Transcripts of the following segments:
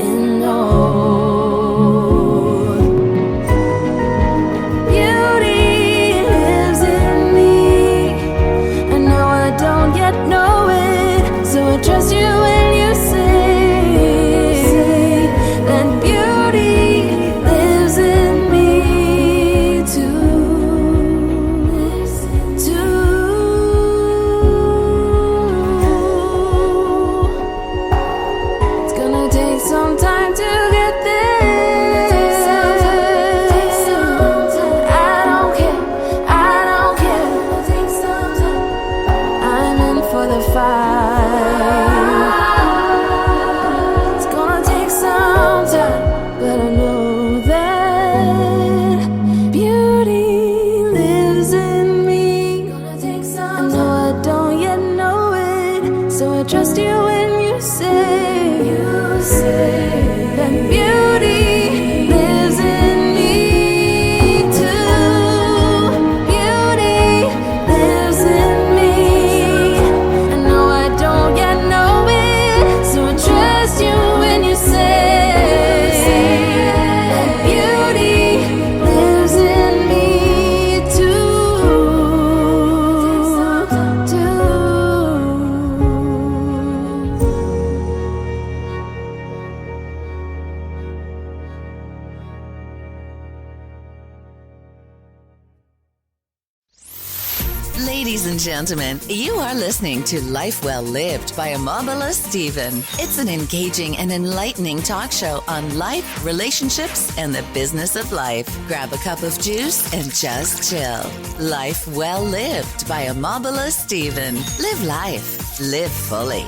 and oh, beauty lives in me. I know I don't yet know it, so I trust you when you say that beauty lives in me too. It's gonna take some time to get there. I don't care, I don't care. I'm in for the fight. It's gonna take some time, but I know that beauty lives in me. I know I don't yet know it, so I trust you when you say that beauty lives in me too. Beauty lives in me. I know I don't yet know it, so I trust you when you say that beauty lives in me too. Ladies and gentlemen, you are listening to Life Well Lived by Omobola Stephen. It's an engaging and enlightening talk show on life, relationships, and the business of life. Grab a cup of juice and just chill. Life Well Lived by Omobola Stephen. Live life. Live fully.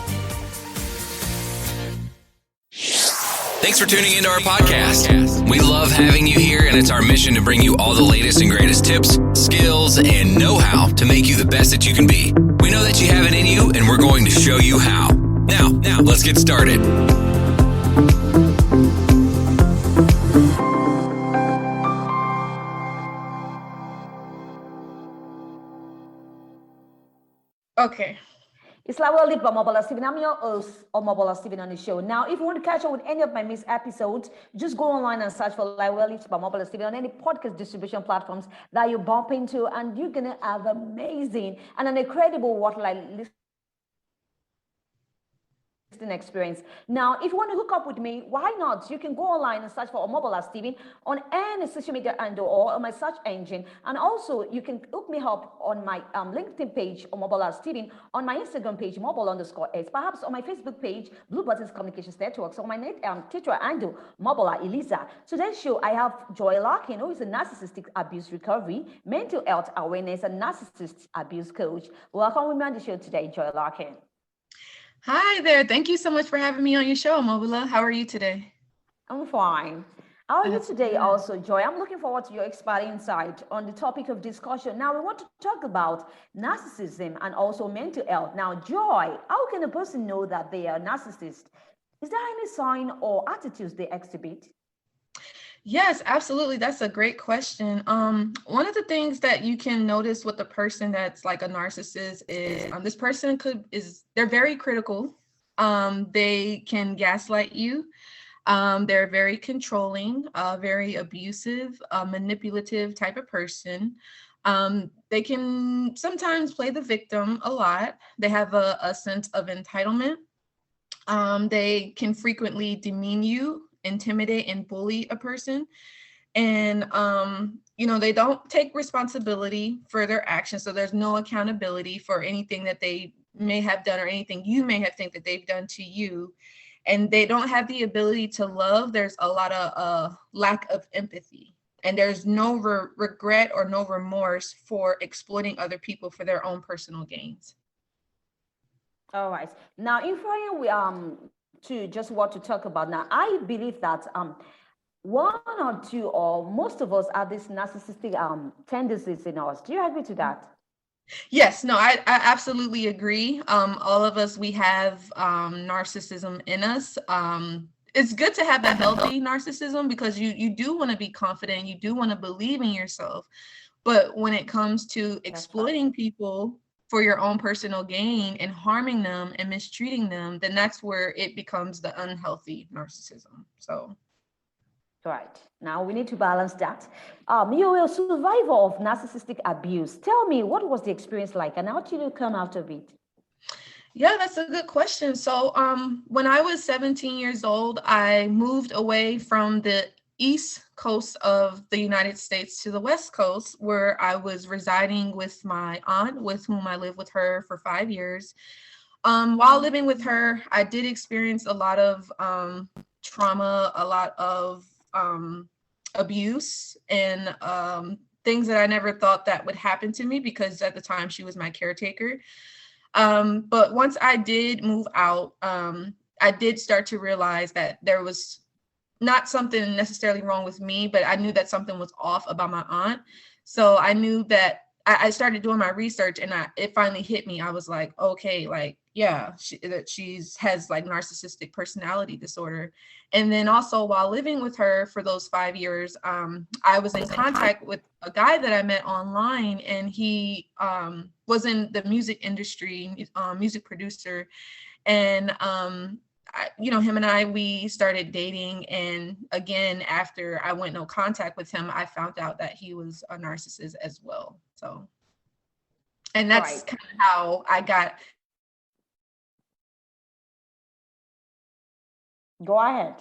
Thanks for tuning into our podcast. We love having you here, and it's our mission to bring you all the latest and greatest tips, skills, and know-how to make you the best that you can be. We know that you have it in you, and we're going to show you how. Now, let's get started. Okay. It's Life Well Lived by Omobola Stephen. I'm your host, Omobola Stephen, on the show. Now, if you want to catch up with any of my missed episodes, just go online and search for Life Well Lived by Omobola Stephen on any podcast distribution platforms that you bump into, and you're going to have amazing and an incredible listening experience. Now, if you want to hook up with me, why not? You can go online and search for Omobola Stephen on any social media handle or on my search engine. And also, you can hook me up on my LinkedIn page, Omobola Stephen, on my Instagram page, Omobola_S, perhaps on my Facebook page, Blue Buttons Communications Networks, on my Twitter handle, Mobola Eliza. Today's show, I have Joy Larkin, who is a narcissistic abuse recovery, mental health awareness, and narcissist abuse coach. Welcome with me on the show today, Joy Larkin. Hi there. Thank you so much for having me on your show, Omobola. How are you today? I'm fine. How are you today also, Joy? I'm looking forward to your expert insight on the topic of discussion. Now, we want to talk about narcissism and also mental health. Now, Joy, how can a person know that they are narcissist? Is there any sign or attitudes they exhibit? Yes, absolutely. That's a great question. One of the things that you can notice with a person that's like a narcissist is this person they're very critical. They can gaslight you. They're very controlling, very abusive, manipulative type of person. They can sometimes play the victim a lot. They have a sense of entitlement. They can frequently demean you, intimidate and bully a person, and they don't take responsibility for their actions, so there's no accountability for anything that they may have done or anything you may have think that they've done to you, and they don't have the ability to love. There's a lot of lack of empathy, and there's no regret or no remorse for exploiting other people for their own personal gains. All right. Now, if I to just what to talk about now, I believe that one or two or most of us have this narcissistic tendencies in us. Do you agree to that? Yes, no, I absolutely agree. All of us, we have narcissism in us. It's good to have a healthy narcissism because you do want to be confident, you do want to believe in yourself. But when it comes to exploiting people for your own personal gain and harming them and mistreating them, then that's where it becomes the unhealthy narcissism. So. Right. Now we need to balance that. You were a survivor of narcissistic abuse. Tell me, what was the experience like and how did you come out of it? Yeah, that's a good question. So when I was 17 years old, I moved away from the East Coast of the United States to the West Coast, where I was residing with my aunt, with whom I lived with her for 5 years. While living with her, I did experience a lot of trauma, a lot of abuse, and things that I never thought that would happen to me, because at the time she was my caretaker. But once I did move out, I did start to realize that there was not something necessarily wrong with me, but I knew that something was off about my aunt. So I knew that I started doing my research, and it finally hit me. I was like, okay, like, yeah, she's has like narcissistic personality disorder. And then also while living with her for those 5 years, I was in contact with a guy that I met online, and he was in the music industry, music producer. And him and I, we started dating. And again, after I went no contact with him, I found out that he was a narcissist as well. So, and that's Right. kind of how I got. Go ahead.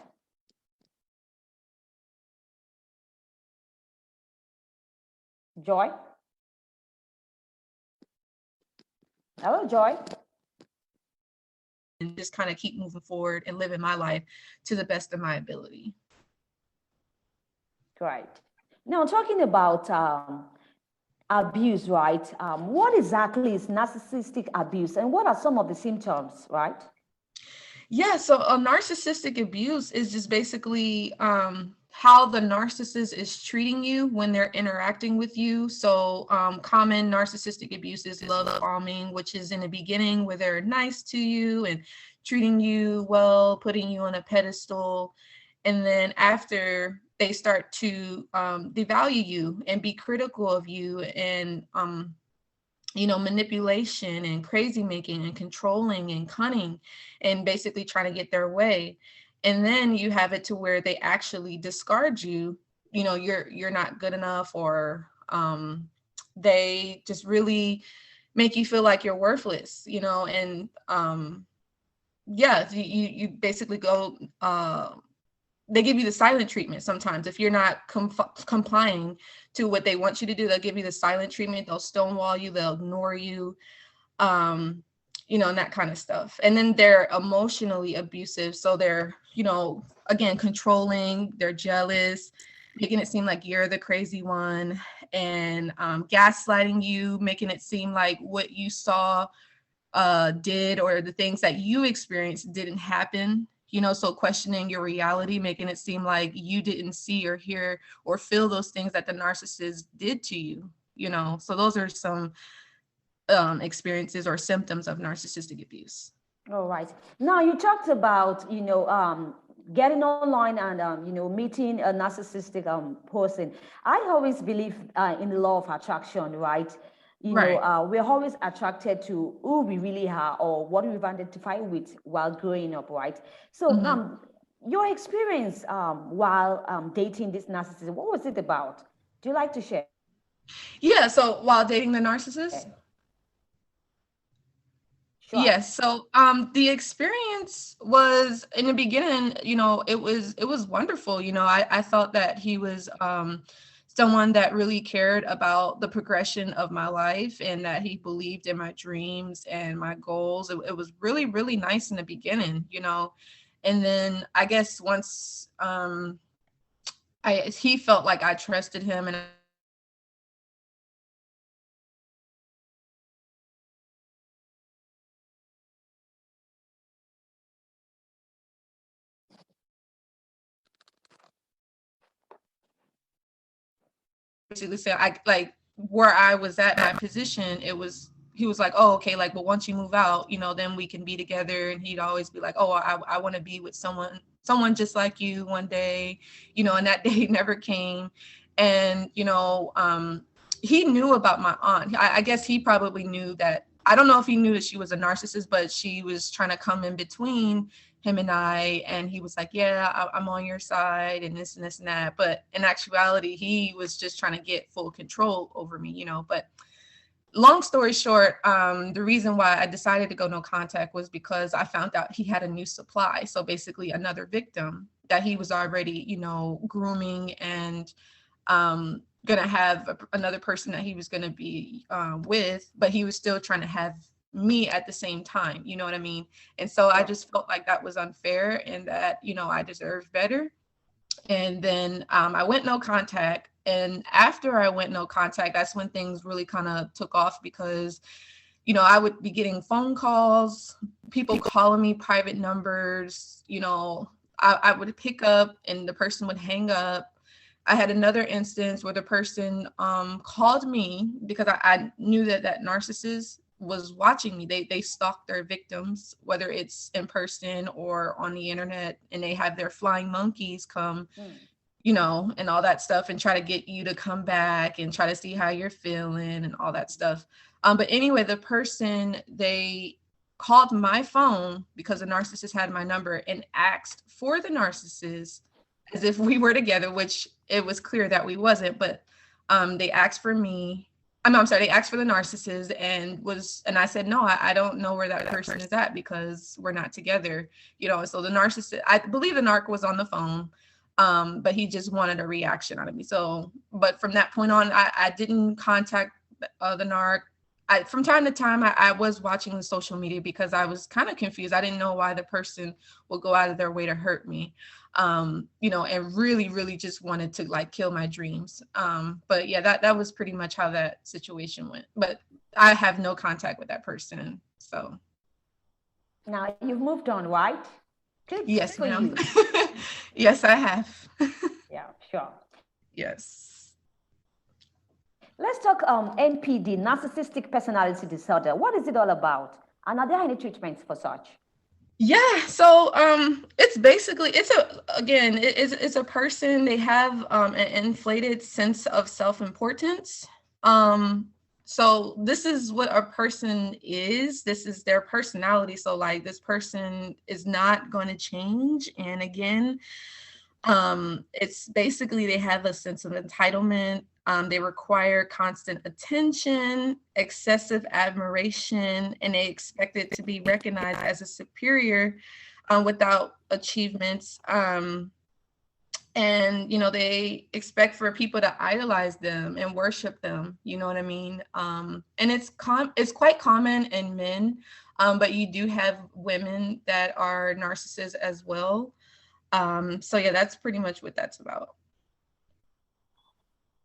Joy? Hello, Joy. And just kind of keep moving forward and living my life to the best of my ability. Right. Now, talking about abuse, right? What exactly is narcissistic abuse, and what are some of the symptoms, right? Yeah, so a narcissistic abuse is just basically how the narcissist is treating you when they're interacting with you. So common narcissistic abuse is love bombing, which is in the beginning where they're nice to you and treating you well, putting you on a pedestal. And then after, they start to devalue you and be critical of you, and manipulation and crazy making and controlling and cunning, and basically trying to get their way. And then you have it to where they actually discard you. You're not good enough, or they just really make you feel like you're worthless, and you basically go, they give you the silent treatment. Sometimes if you're not complying to what they want you to do, they'll give you the silent treatment. They'll stonewall you, they'll ignore you, and that kind of stuff. And then they're emotionally abusive. So they're, again, controlling, they're jealous, making it seem like you're the crazy one, and gaslighting you, making it seem like what you saw did, or the things that you experienced didn't happen. So questioning your reality, making it seem like you didn't see or hear or feel those things that the narcissist did to you, So those are some experiences or symptoms of narcissistic abuse. All right. Now you talked about, getting online and, meeting a narcissistic person. I always believe in the law of attraction, right? We're always attracted to who we really are or what we've identified with while growing up, right? So your experience while dating this narcissist, what was it about? Do you like to share? Yeah, so while dating the narcissist? Okay. Sure. Yes. So the experience was, in the beginning, it was wonderful. I thought that he was someone that really cared about the progression of my life, and that he believed in my dreams and my goals. It was really, really nice in the beginning, and then I guess once he felt like I trusted him, and basically said, I like where I was at, my position, he was like, oh, okay, like, well, once you move out, then we can be together. And he'd always be like, oh, I want to be with someone just like you one day, and that day never came. And, he knew about my aunt. I guess he probably knew that I don't know if he knew that she was a narcissist, but she was trying to come in between him and I, and he was like, yeah, I'm on your side and this and this and that. But in actuality, he was just trying to get full control over me, you know. But long story short, the reason why I decided to go no contact was because I found out he had a new supply. So basically another victim that he was already, you know, grooming and gonna have another person that he was gonna be with, but he was still trying to have me at the same time, you know what I mean? And so I just felt like that was unfair and that, you know, I deserved better. And then I went no contact. And after I went no contact, that's when things really kind of took off because, you know, I would be getting phone calls, people calling me private numbers, you know, I would pick up and the person would hang up. I had another instance where the person called me because I knew that narcissist was watching me. They stalk their victims, whether it's in person or on the internet, and they have their flying monkeys come, you know, and all that stuff and try to get you to come back and try to see how you're feeling and all that stuff. But anyway, the person, they called my phone because the narcissist had my number and asked for the narcissist as if we were together, which it was clear that we wasn't, but they asked for me. I'm sorry, they asked for the narcissist and I said, no, I don't know where that person is at because we're not together, you know. So the narcissist, I believe the narc was on the phone, but he just wanted a reaction out of me. So, but from that point on, I didn't contact the narc. From time to time, I was watching the social media because I was kind of confused. I didn't know why the person would go out of their way to hurt me, you know, and really, really just wanted to like kill my dreams. But yeah, that was pretty much how that situation went. But I have no contact with that person. So. Now you've moved on, right? Good. Yes, for ma'am. you. Yes, I have. Yeah, sure. Yes. Let's talk NPD, narcissistic personality disorder. What is it all about? And are there any treatments for such? Yeah, so it's basically, it's a person, they have an inflated sense of self-importance. So this is what a person is. This is their personality. So like this person is not going to change. And again, it's basically they have a sense of entitlement. They require constant attention, excessive admiration, and they expect it to be recognized as a superior without achievements. And, you know, they expect for people to idolize them and worship them. You know what I mean? And it's quite common in men, but you do have women that are narcissists as well. So yeah, that's pretty much what that's about.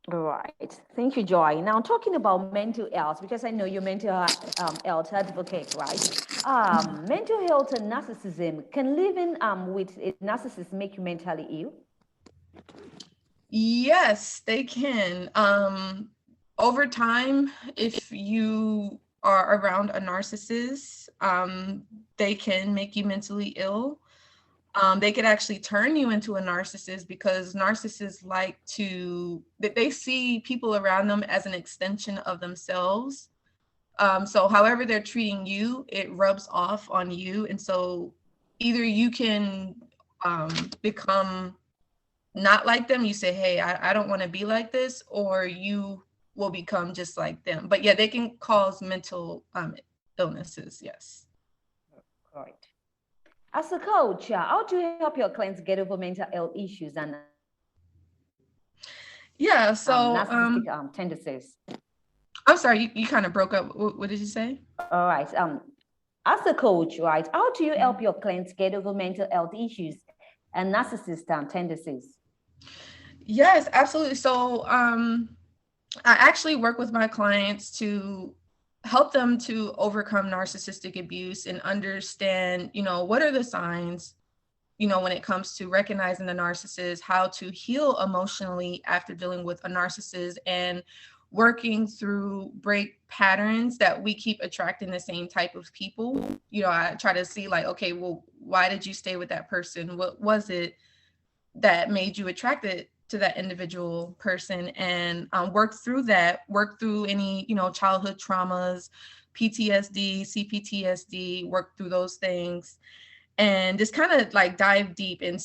Right. Thank you, Joy. Now, talking about mental health, because I know you're mental health advocate, right? Mental health and narcissism, can living with a narcissist make you mentally ill? Yes, they can. Over time, if you are around a narcissist, they can make you mentally ill. They could actually turn you into a narcissist because narcissists like they see people around them as an extension of themselves. So however they're treating you, it rubs off on you. And so either you can become not like them, you say, hey, I don't want to be like this, or you will become just like them. But yeah, they can cause mental illnesses, yes. Right. As a coach, how do you help your clients get over mental health issues and narcissistic tendencies? I'm sorry, you kind of broke up. What did you say? All right. As a coach, right, how do you help your clients get over mental health issues and narcissistic tendencies? Yes, absolutely. So I actually work with my clients to help them to overcome narcissistic abuse and understand, you know, what are the signs, you know, when it comes to recognizing the narcissist, how to heal emotionally after dealing with a narcissist, and working through break patterns that we keep attracting the same type of people. You know, I try to see like, okay, well, why did you stay with that person? What was it that made you attracted to that individual person? And work through any, you know, childhood traumas, PTSD, CPTSD, work through those things, and just kind of like dive deep and